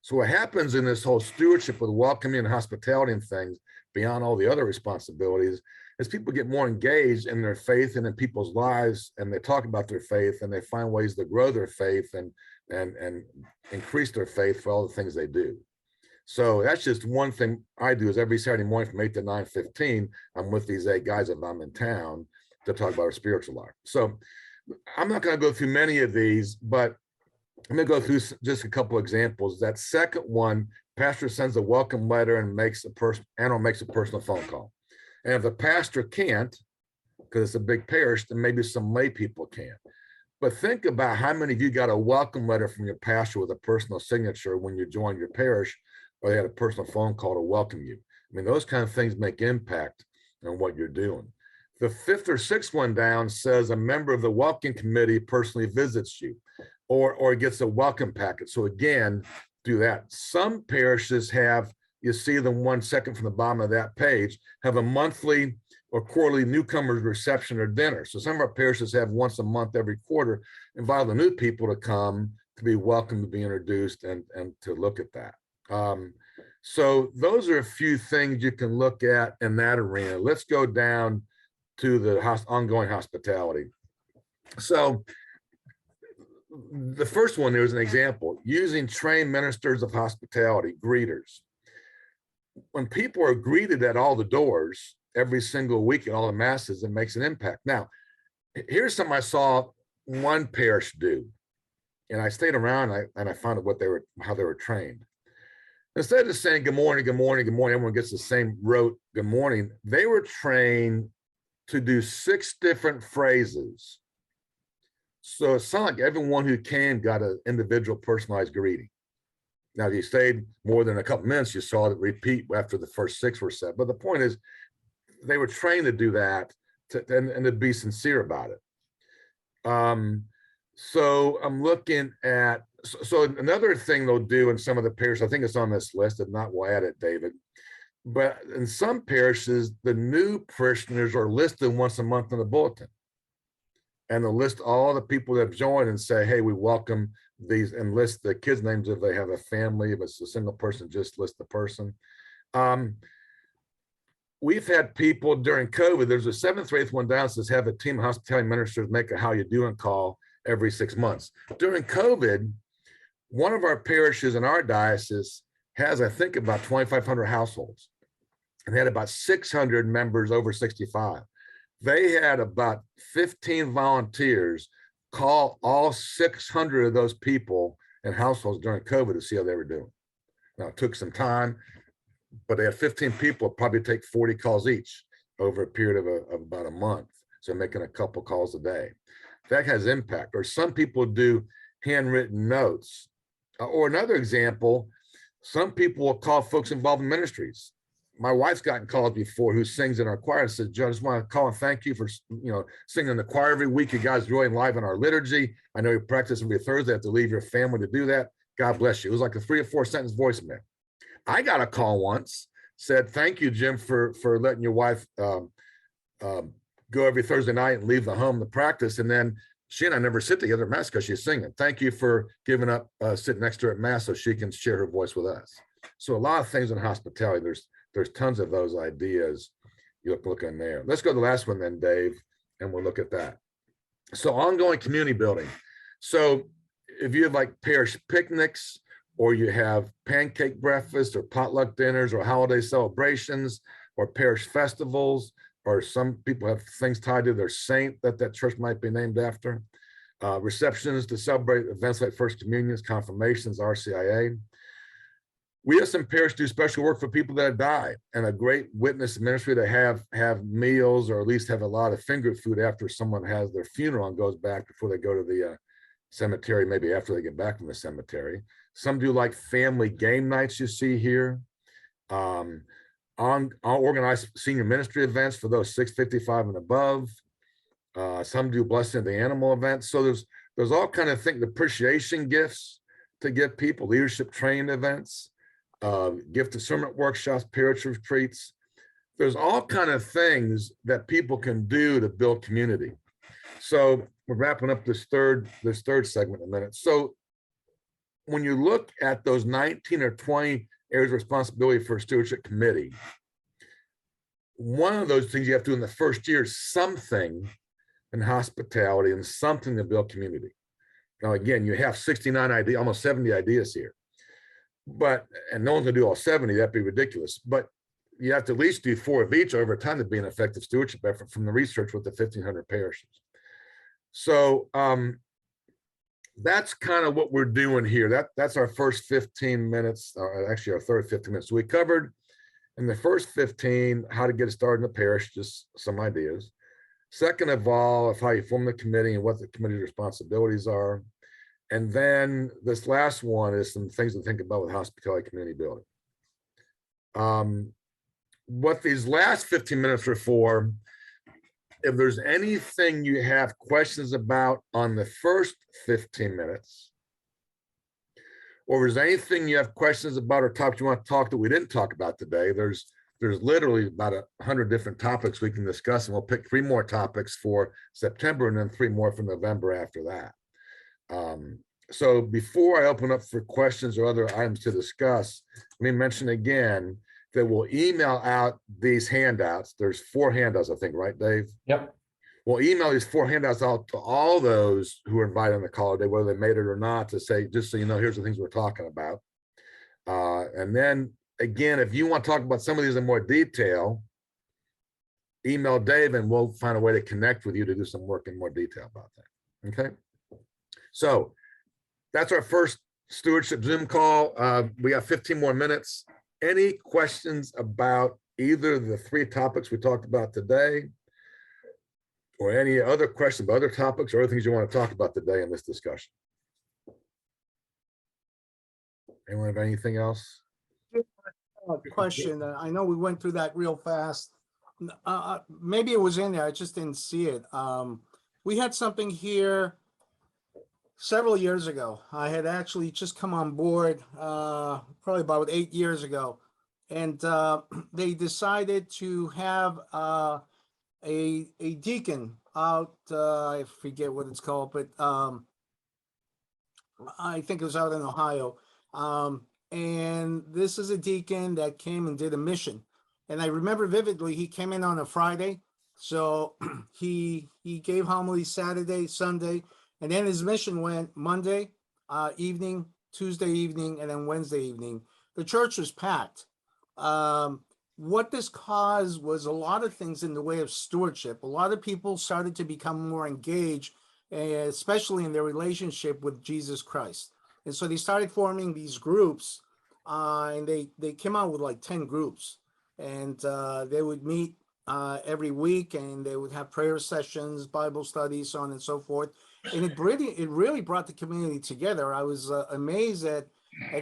[SPEAKER 1] So what happens in this whole stewardship with welcoming and hospitality and things, beyond all the other responsibilities, is people get more engaged in their faith and in people's lives, and they talk about their faith, and they find ways to grow their faith and increase their faith for all the things they do. So that's just one thing I do, is every Saturday morning from 8 to 9:15, I'm with these 8 guys if I'm in town to talk about our spiritual life. So I'm not going to go through many of these, but I'm going to go through just a couple examples. That second one, pastor sends a welcome letter and makes a personal phone call. And if the pastor can't, because it's a big parish, then maybe some lay people can. But think about how many of you got a welcome letter from your pastor with a personal signature when you joined your parish, or they had a personal phone call to welcome you. I mean, those kind of things make impact on what you're doing. The 5th or 6th one down says a member of the welcome committee personally visits you, or gets a welcome packet. So again, do that. Some parishes have, you see the one second from the bottom of that page, have a monthly or quarterly newcomers reception or dinner. So some of our parishes have once a month, every quarter, invite the new people to come to be welcome, to be introduced, and to look at that. So those are a few things you can look at in that arena. Let's go down to the ongoing hospitality. So the first one, there was an example, using trained ministers of hospitality, greeters. When people are greeted at all the doors every single week at all the masses, it makes an impact. Now, here's something I saw one parish do, and I stayed around and I found out how they were trained. Instead of saying good morning, good morning, good morning, everyone gets the same rote good morning, they were trained to do 6 different phrases. So it sounded like everyone who came got an individual personalized greeting. Now, if you stayed more than a couple minutes, you saw it repeat after the first 6 were said. But the point is, they were trained to do that and to be sincere about it. So I'm looking at, so another thing they'll do in some of the parishes, I think it's on this list, if not, we'll add it, David. But in some parishes, the new parishioners are listed once a month in the bulletin. And they'll list all the people that have joined and say, hey, we welcome these, and list the kids' names if they have a family. If it's a single person, just list the person. We've had people during COVID, there's a 7th or 8th one down that says have a team of hospitality ministers make a how you doing call every 6 months. During COVID, one of our parishes in our diocese has, I think, about 2,500 households and had about 600 members over 65. They had about 15 volunteers call all 600 of those people and households during COVID to see how they were doing. Now, it took some time, but they had 15 people, probably take 40 calls each over a period of about a month. So making a couple calls a day. That has impact. Or some people do handwritten notes. Or another example, some people will call folks involved in ministries. My wife's gotten calls before who sings in our choir and says, Joe, I just want to call and thank you for singing in the choir every week. You guys join live in our liturgy. I know you practice every Thursday. You have to leave your family to do that. God bless you. It was like a 3 or 4 sentence voicemail. I got a call once, said, thank you, Jim, for letting your wife go every Thursday night and leave the home to practice. And then she and I never sit together at Mass because she's singing. Thank you for giving up sitting next to her at Mass so she can share her voice with us. So a lot of things in hospitality, there's tons of those ideas you look in there. Let's go to the last one then, Dave, and we'll look at that. So ongoing community building. So if you have like parish picnics, or you have pancake breakfast or potluck dinners or holiday celebrations or parish festivals, or some people have things tied to their saint that church might be named after, receptions to celebrate events like First Communions, confirmations, RCIA. We have some parishes do special work for people that die, and a great witness ministry to have meals, or at least have a lot of finger food after someone has their funeral and goes back before they go to the cemetery, maybe after they get back from the cemetery. Some do like family game nights you see here. Organized senior ministry events for those 655 and above. Some do blessing of the animal events. So there's all kind of things, appreciation gifts to give people, leadership training events, gift discernment workshops, parish retreats. There's all kind of things that people can do to build community. So we're wrapping up this third segment in a minute. So when you look at those 19 or 20 areas of responsibility for a stewardship committee, one of those things you have to do in the first year is something in hospitality and something to build community. Now, again, you have 69 ideas, almost 70 ideas here, and no one's gonna do all 70, that'd be ridiculous, but you have to at least do 4 of each over time to be an effective stewardship effort from the research with the 1,500 parishes. So that's kind of what we're doing here. That's our first 15 minutes, actually our third 15 minutes. So we covered in the first 15 how to get started in the parish, just some ideas. Second of all, of how you form the committee and what the committee's responsibilities are. And then this last one is some things to think about with hospitality community building. What these last 15 minutes are for, if there's anything you have questions about on the first 15 minutes, or if there's anything you have questions about or topics you want to talk that we didn't talk about today, there's literally about 100 different topics we can discuss, and we'll pick 3 more topics for September and then 3 more for November after that. So before I open up for questions or other items to discuss, let me mention again that we'll email out these handouts. There's 4 handouts, I think, right, Dave?
[SPEAKER 4] Yep.
[SPEAKER 1] We'll email these 4 handouts out to all those who are invited on the call today, whether they made it or not, to say, just so you know, here's the things we're talking about. And then again, if you want to talk about some of these in more detail, email Dave and we'll find a way to connect with you to do some work in more detail about that. Okay. So that's our first stewardship Zoom call. We got 15 more minutes. Any questions about either of the 3 topics we talked about today, or any other questions about other topics or other things you want to talk about today in this discussion? Anyone have anything else?
[SPEAKER 3] Question. I know we went through that real fast. Maybe it was in there. I just didn't see it. We had something here several years ago. I had actually just come on board probably about 8 years ago. And they decided to have a deacon out, I forget what it's called, but I think it was out in Ohio. And this is a deacon that came and did a mission. And I remember vividly, he came in on a Friday. So he gave homily Saturday, Sunday, and then his mission went Monday evening, Tuesday evening, and then Wednesday evening. The church was packed. What this caused was a lot of things in the way of stewardship. A lot of people started to become more engaged, especially in their relationship with Jesus Christ. And so they started forming these groups, and they came out with like 10 groups. And they would meet every week, and they would have prayer sessions, Bible studies, so on and so forth. And it really brought the community together. I was amazed at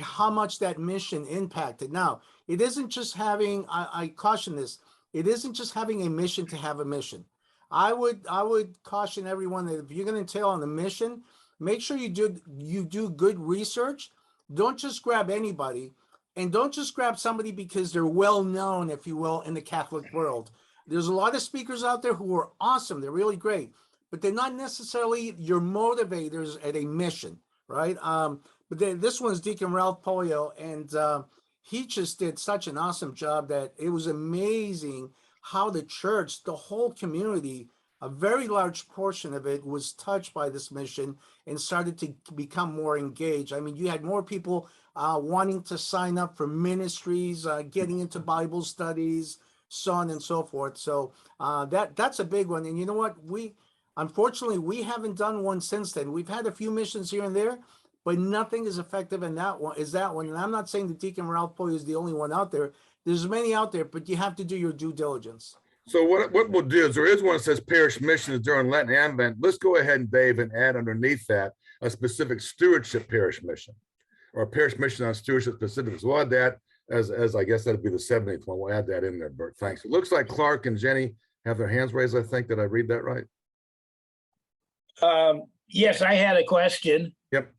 [SPEAKER 3] how much that mission impacted. Now, it isn't just having, I caution this, it isn't just having a mission to have a mission. I would caution everyone that if you're going to tail on a mission, make sure you do good research. Don't just grab anybody, and don't just grab somebody because they're well known, if you will, in the Catholic world. There's a lot of speakers out there who are awesome. They're really great, but they're not necessarily your motivators at a mission, right? But this one's Deacon Ralph Polio, and he just did such an awesome job that it was amazing how the church, the whole community, a very large portion of it was touched by this mission and started to become more engaged. I mean, you had more people wanting to sign up for ministries, getting into Bible studies, so on and so forth. So that's a big one. And you know what? Unfortunately, we haven't done one since then. We've had a few missions here and there, but nothing as effective in that one. And I'm not saying that Deacon Ralph Poy is the only one out there. There's many out there, but you have to do your due diligence.
[SPEAKER 1] So what we'll do is, there is one that says parish missions during Lenten and Advent. Let's go ahead and Dave and add underneath that a specific stewardship parish mission, or a parish mission on stewardship specifics. We'll add that as I guess that'd be the 70th one. We'll add that in there, Bert. Thanks. It looks like Clark and Jenny have their hands raised. I think, did I read that right?
[SPEAKER 5] Yes, I had a question.
[SPEAKER 1] Yep.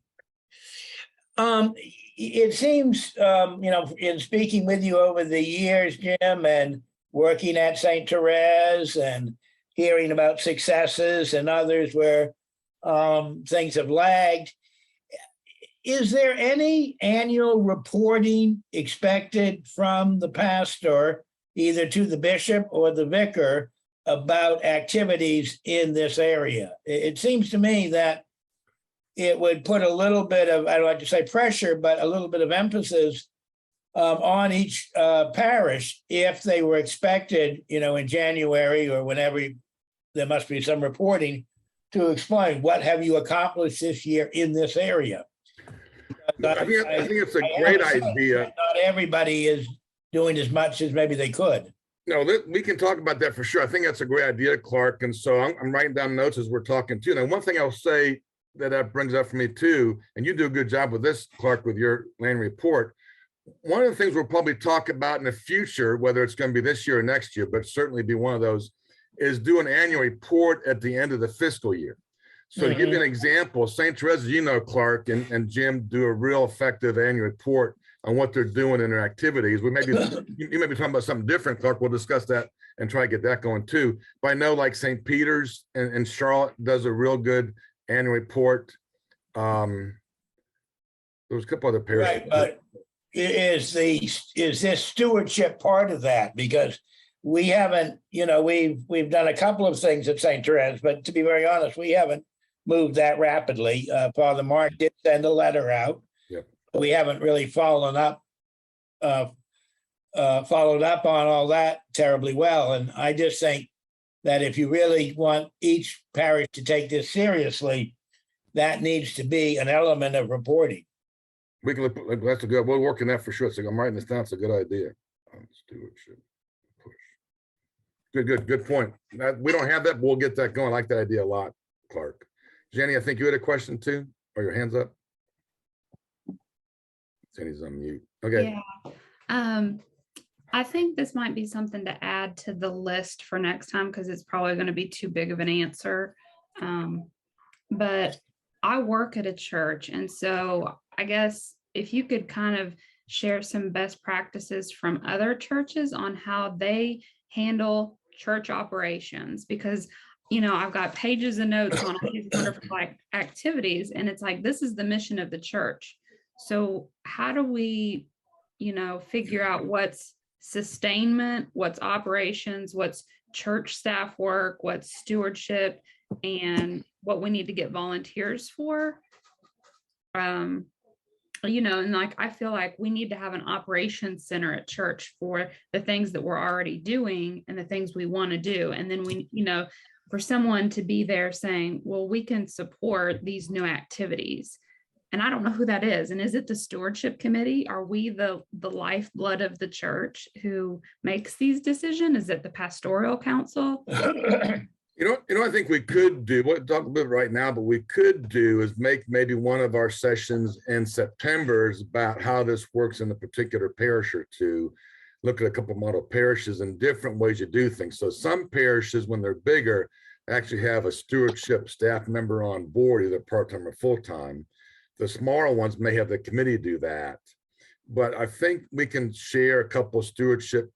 [SPEAKER 5] It seems, in speaking with you over the years, Jim, and working at St. Therese and hearing about successes and others where things have lagged, is there any annual reporting expected from the pastor, either to the bishop or the vicar, about activities in this area? It seems to me that it would put a little bit of, I don't like to say pressure, but a little bit of emphasis on each parish if they were expected, in January or whenever there must be some reporting to explain what have you accomplished this year in this area.
[SPEAKER 1] I think it's a great idea.
[SPEAKER 5] Not everybody is doing as much as maybe they could.
[SPEAKER 1] No, we can talk about that for sure. I think that's a great idea, Clark. And so I'm writing down notes as we're talking too. Now, one thing I'll say that brings up for me too, and you do a good job with this, Clark, with your land report. One of the things we'll probably talk about in the future, whether it's going to be this year or next year, but certainly be one of those, is do an annual report at the end of the fiscal year. So to give you an example, St. Therese, Clark and Jim do a real effective annual report on what they're doing in their activities. You may be talking about something different, Clark. We'll discuss that and try to get that going too. But I know like St. Peter's and Charlotte does a real good annual report. There's a couple other parishes.
[SPEAKER 5] Right, but is this stewardship part of that? Because we haven't, we've done a couple of things at St. Therese, but to be very honest, we haven't moved that rapidly. Father Mark did send a letter out.
[SPEAKER 1] Yep.
[SPEAKER 5] We haven't really followed up on all that terribly well. And I just think that if you really want each parish to take this seriously, that needs to be an element of reporting.
[SPEAKER 1] We can look, that's a good, we'll work on that for sure. So I'm writing this down. It's a good idea. Stewardship push. Good point. We don't have that, but we'll get that going. I like that idea a lot, Clark. Jenny, I think you had a question too, or your hands up? Jenny's on mute. Okay.
[SPEAKER 4] Yeah. I think this might be something to add to the list for next time because it's probably going to be too big of an answer. But I work at a church, and so I guess if you could kind of share some best practices from other churches on how they handle church operations, because I've got pages of notes on all these wonderful activities, and it's like, this is the mission of the church. So how do we, figure out what's sustainment, what's operations, what's church staff work, what's stewardship, and what we need to get volunteers for? And I feel like we need to have an operations center at church for the things that we're already doing and the things we want to do. And then for someone to be there saying, well, we can support these new activities. And I don't know who that is. And is it the stewardship committee? Are we the lifeblood of the church who makes these decisions? Is it the pastoral council?
[SPEAKER 1] I think we could do, we'll talk a bit right now, but we could do is make maybe one of our sessions in September is about how this works in a particular parish or two. Look at a couple model parishes and different ways you do things. So some parishes, when they're bigger, actually have a stewardship staff member on board, either part-time or full-time. The smaller ones may have the committee do that. But I think we can share a couple of stewardship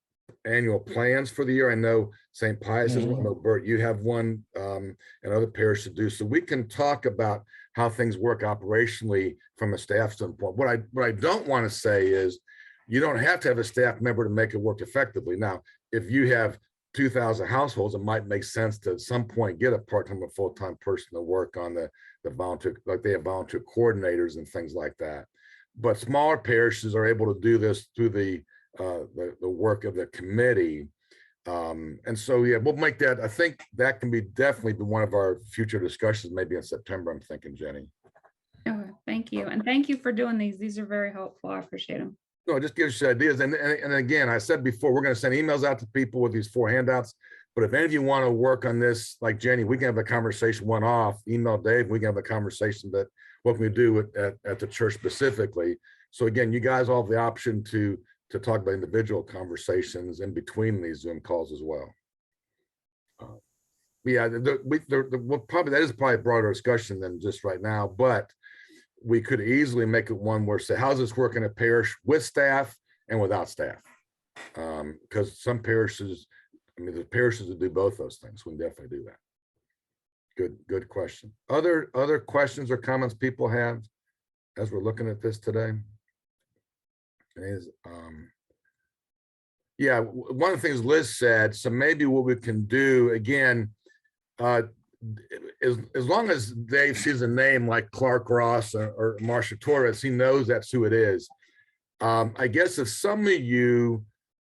[SPEAKER 1] annual plans for the year. I know St. Pius has one, I know Bert, you have one, and other parishes do. So we can talk about how things work operationally from a staff standpoint. What I don't want to say is you don't have to have a staff member to make it work effectively. Now, if you have 2,000 households, it might make sense to at some point get a part-time or full-time person to work on the volunteer, like they have volunteer coordinators and things like that. But smaller parishes are able to do this through the work of the committee. And so, yeah, we'll make that. I think that can be definitely be one of our future discussions, maybe in September, I'm thinking, Jenny.
[SPEAKER 4] Oh, thank you. And thank you for doing these. These are very helpful. I appreciate them.
[SPEAKER 1] No, it just gives you ideas. And again, I said before, we're going to send emails out to people with these 4 handouts. But if any of you want to work on this, like Jenny, we can have a conversation one off, email Dave, we can have a conversation that what can we do at the church specifically. So again, you guys all have the option to talk about individual conversations in between these Zoom calls as well. Yeah, that is probably a broader discussion than just right now, but we could easily make it one where say, how's this work in a parish with staff and without staff? Because some parishes, there's parishes that do both those things. We can definitely do that. Good question. Other questions or comments people have as we're looking at this today? Yeah, one of the things Liz said, so maybe what we can do again, as long as Dave sees a name like Clark Ross or Marcia Torres, he knows that's who it is. I guess if some of you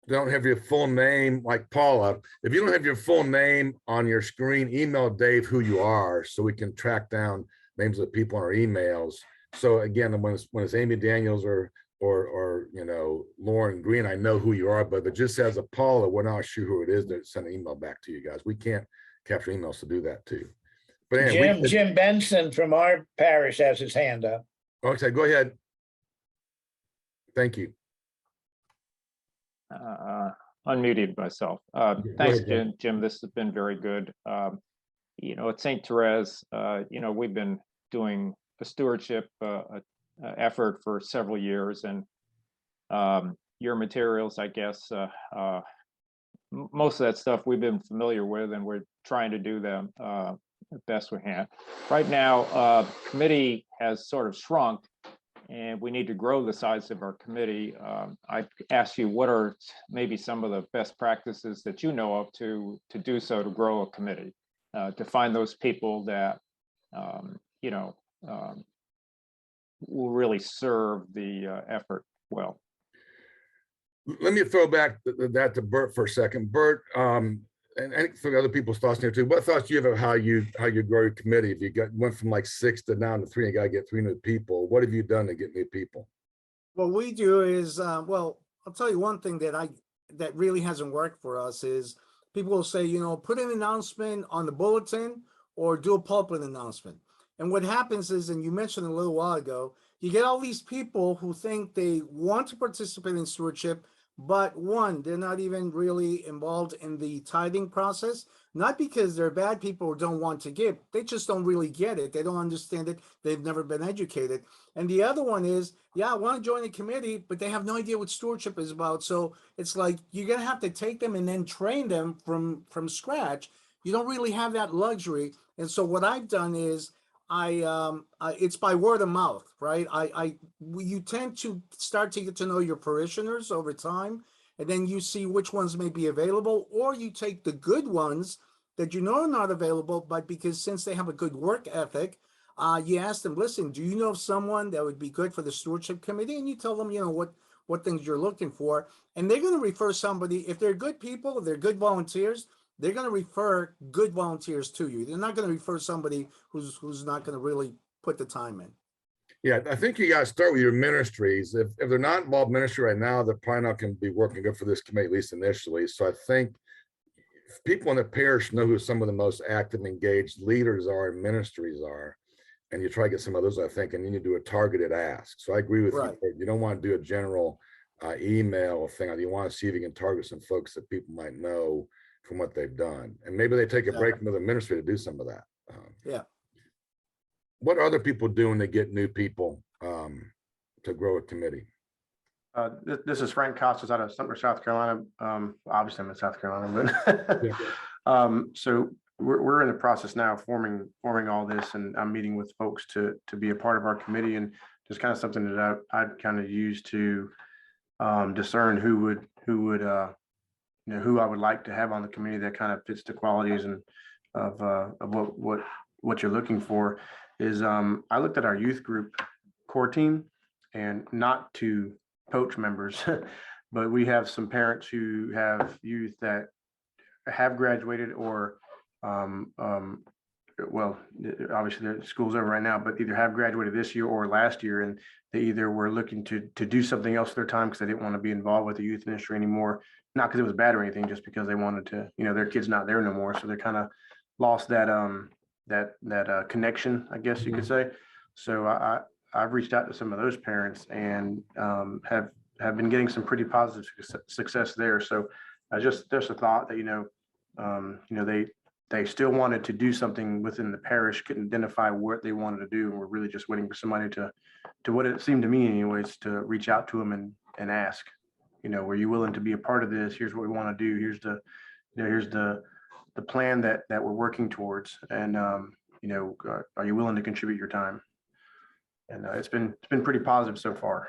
[SPEAKER 1] don't have your full name, like Paula, if you don't have your full name on your screen, email Dave who you are so we can track down names of the people in our emails. So again, when it's Amy Daniels or Lauren Green, I know who you are, but if it just says a Paula, we're not sure who it is to send an email back to you guys. We can't capture emails to do that too. But anyway,
[SPEAKER 5] Jim Benson from our parish has his hand up.
[SPEAKER 1] Okay, go ahead. Thank you.
[SPEAKER 2] Unmuted myself. Thanks, Jim. This has been very good. At St. Therese, we've been doing a stewardship effort for several years, and your materials, I guess, most of that stuff we've been familiar with, and we're trying to do them the best we can. Right now, committee has sort of shrunk, and we need to grow the size of our committee. I asked you, what are maybe some of the best practices that you know of to do so, to grow a committee, to find those people that will really serve the effort well.
[SPEAKER 1] Let me throw back that to Bert for a second. Bert, and for other people's thoughts here too. What thoughts do you have of how you grow your committee? If you went from like 6 to down to 3, and you got to get 3 new people, what have you done to get new people?
[SPEAKER 3] What we do is, well, I'll tell you one thing that really hasn't worked for us is people will say, put an announcement on the bulletin or do a pulpit announcement. And what happens is, and you mentioned a little while ago, you get all these people who think they want to participate in stewardship, but one, they're not even really involved in the tithing process, not because they're bad people or don't want to give. They just don't really get it. They don't understand it. They've never been educated. And the other one is, I want to join a committee, but they have no idea what stewardship is about. So it's like, you're going to have to take them and then train them from scratch. You don't really have that luxury. And so what I've done is, it's by word of mouth, right? You tend to start to get to know your parishioners over time, and then you see which ones may be available, or you take the good ones that are not available, but because since they have a good work ethic, you ask them, listen, do you know someone that would be good for the stewardship committee? And you tell them, what things you're looking for, and they're going to refer somebody. If they're good people, if they're good volunteers, they're going to refer good volunteers to you. They're not going to refer somebody who's not going to really put the time in.
[SPEAKER 1] Yeah, I think you got to start with your ministries. If they're not involved in ministry right now, they're probably not going to be working good for this committee, at least initially. So I think if people in the parish know who some of the most active, engaged leaders are and ministries are, and you try to get some of those, I think, and you need to do a targeted ask. So I agree with you. You don't want to do a general email thing. You want to see if you can target some folks that people might know from what they've done, and maybe they take a break from the ministry to do some of that. What are other people doing to get new people to grow a committee?
[SPEAKER 6] This is Frank Costas out of Sumter, South Carolina. Obviously, I'm in South Carolina, but so we're in the process now of forming all this, and I'm meeting with folks to be a part of our committee, and just kind of something that I'd kind of use to discern who I would like to have on the committee that kind of fits the qualities and of what you're looking for. Is I looked at our youth group core team, and not to poach members, but we have some parents who have youth that have graduated or well, obviously the school's over right now, but either have graduated this year or last year, and they either were looking to do something else with their time because they didn't want to be involved with the youth ministry anymore, not because it was bad or anything, just because they wanted to, their kid's not there no more, so they kind of lost that connection, I guess you could say. So I've reached out to some of those parents and have been getting some pretty positive success there. So there's a thought that they still wanted to do something within the parish, couldn't identify what they wanted to do, and we're really just waiting for somebody to what it seemed to me anyways, to reach out to them and ask, were you willing to be a part of this? Here's what we want to do. Here's the plan that we're working towards, and are you willing to contribute your time? And it's been pretty positive so far.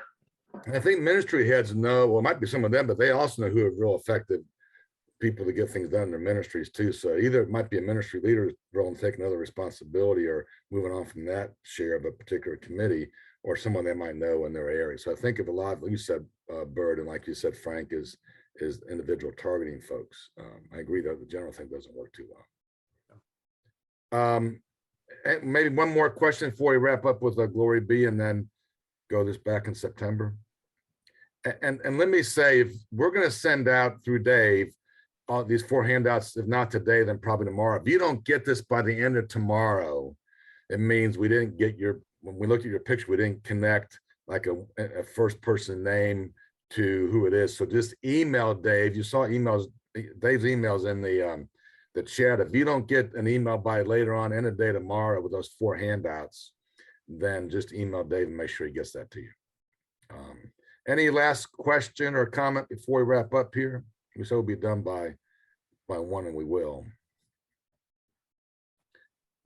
[SPEAKER 1] And I think ministry heads know, well, it might be some of them, but they also know who are real effective people to get things done in their ministries too. So either it might be a ministry leader's role and taking another responsibility or moving on from that share of a particular committee, or someone they might know in their area. So I think of a lot, like you said, Bert, and like you said, Frank, is individual targeting folks. I agree that the general thing doesn't work too well. And maybe one more question before we wrap up with Glory Be, and then go this back in September. And let me say, if we're going to send out through Dave these 4 handouts, if not today, then probably tomorrow. If you don't get this by the end of tomorrow, it means we didn't get when we looked at your picture, we didn't connect like a first person name to who it is. So just email Dave. You saw Dave's emails in the chat. If you don't get an email by later on in the day tomorrow with those 4 handouts, then just email Dave and make sure he gets that to you. Any last question or comment before we wrap up here? We said we'll be done by 1, and we will.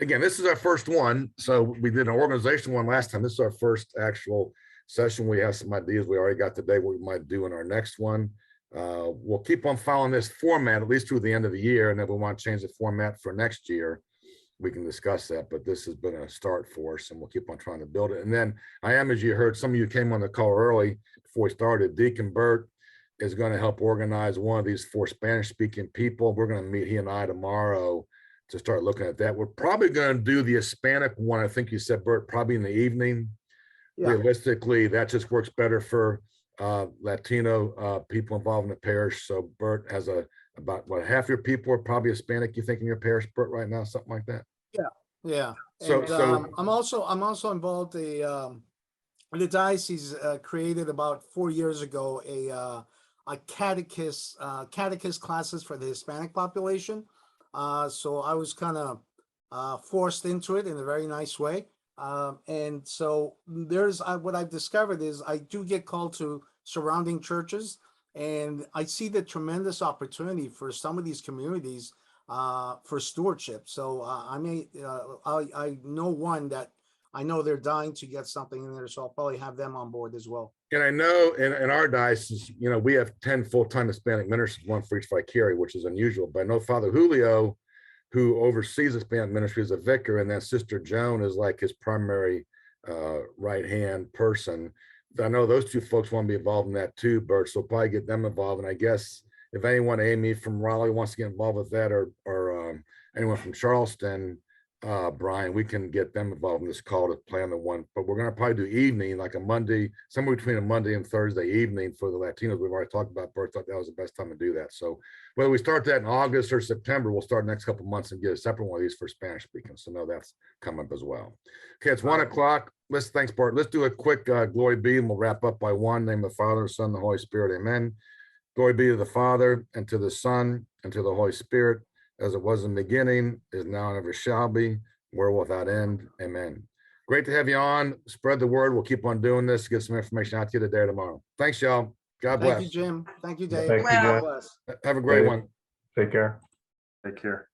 [SPEAKER 1] Again, this is our first one. So we did an organizational one last time. This is our first actual session. We have some ideas we already got today, what we might do in our next one. We'll keep on following this format at least through the end of the year, and if we want to change the format for next year, we can discuss that, but this has been a start for us and we'll keep on trying to build it. And then I am, as you heard, some of you came on the call early before we started, Deacon Bert is going to help organize one of these 4 Spanish speaking people. We're going to meet, he and I, tomorrow to start looking at that. We're probably going to do the Hispanic one. I think you said, Bert, probably in the evening.
[SPEAKER 3] Yeah.
[SPEAKER 1] Realistically, that just works better for Latino people involved in the parish. So Bert has about what, half your people are probably Hispanic, you think, in your parish, Bert, right now, something like that?
[SPEAKER 3] Yeah.
[SPEAKER 1] So-
[SPEAKER 3] And,
[SPEAKER 1] so-
[SPEAKER 3] I'm also involved. The diocese created about 4 years ago a catechist classes for the Hispanic population. So I was kind of forced into it in a very nice way. And so there's what I've discovered is I do get called to surrounding churches, and I see the tremendous opportunity for some of these communities for stewardship. So I know one that I know they're dying to get something in there, so I'll probably have them on board as well.
[SPEAKER 1] And I know in our diocese, we have 10 full-time Hispanic ministers, 1 for each vicariate, which is unusual. But I know Father Julio, who oversees Hispanic ministry, is a vicar, and then Sister Joan is like his primary right-hand person. I know those 2 folks want to be involved in that too, Bert, so we'll probably get them involved. And I guess if anyone, Amy from Raleigh, wants to get involved with that, or anyone from Charleston, Brian, we can get them involved in this call to plan the one. But we're going to probably do evening, like a Monday, somewhere between a Monday and Thursday evening for the Latinos. We've already talked about. Bert thought that was the best time to do that. So whether we start that in August or September, we'll start next couple months and get a separate one of these for Spanish speaking. So no, that's coming up as well. Okay, it's 1 o'clock. Thanks, Bart. Let's do a quick glory be, and we'll wrap up by 1. Name of the Father, Son, and the Holy Spirit. Amen. Glory be to the Father, and to the Son, and to the Holy Spirit, as it was in the beginning, is now, and ever shall be, world without end. Amen. Great to have you on. Spread the word. We'll keep on doing this. Get some information out to you today or tomorrow. Thanks, y'all. God bless.
[SPEAKER 3] Thank you, Jim. Thank you, Dave.
[SPEAKER 7] Thank you,
[SPEAKER 3] God
[SPEAKER 7] Jim.
[SPEAKER 3] bless.
[SPEAKER 1] Have a great
[SPEAKER 7] Dave.
[SPEAKER 1] one.
[SPEAKER 7] Take care.
[SPEAKER 6] Take care.